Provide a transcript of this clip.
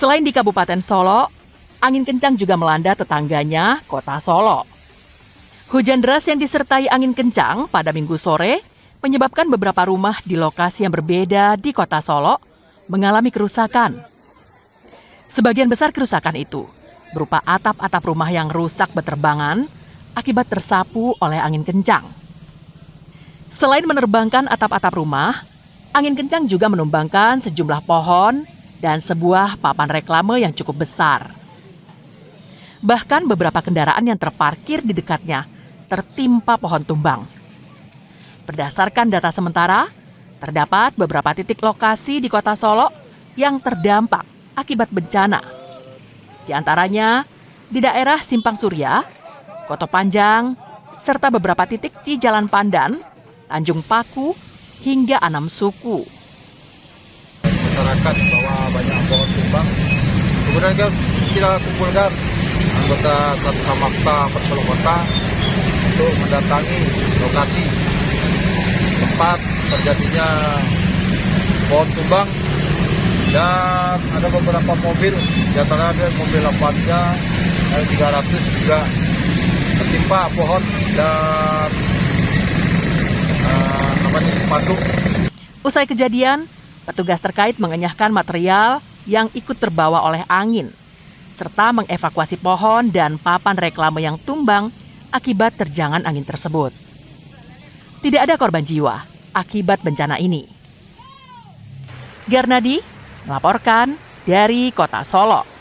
Selain di Kabupaten Solo, angin kencang juga melanda tetangganya, Kota Solo. Hujan deras yang disertai angin kencang pada Minggu sore menyebabkan beberapa rumah di lokasi yang berbeda di Kota Solo mengalami kerusakan. Sebagian besar kerusakan itu berupa atap-atap rumah yang rusak beterbangan akibat tersapu oleh angin kencang. Selain menerbangkan atap-atap rumah, angin kencang juga menumbangkan sejumlah pohon dan sebuah papan reklame yang cukup besar. Bahkan beberapa kendaraan yang terparkir di dekatnya tertimpa pohon tumbang. Berdasarkan data sementara, terdapat beberapa titik lokasi di Kota Solo yang terdampak akibat bencana. Di antaranya di daerah Simpang Surya, Koto Panjang, serta beberapa titik di Jalan Pandan, Tanjung Paku, hingga Anam Suku. Masyarakat bahwa banyak pohon tumbang, kemudian kita kumpulkan anggota Satu Samapta Persolo Kota untuk mendatangi lokasi tempat terjadinya pohon tumbang, dan ada beberapa mobil, di antara ada mobil Avanza L300 juga tertimpa pohon dan spanduk. Usai kejadian, petugas terkait mengenyahkan material yang ikut terbawa oleh angin, serta mengevakuasi pohon dan papan reklame yang tumbang akibat terjangan angin tersebut. Tidak ada korban jiwa akibat bencana ini. Garnadi melaporkan dari Kota Solo.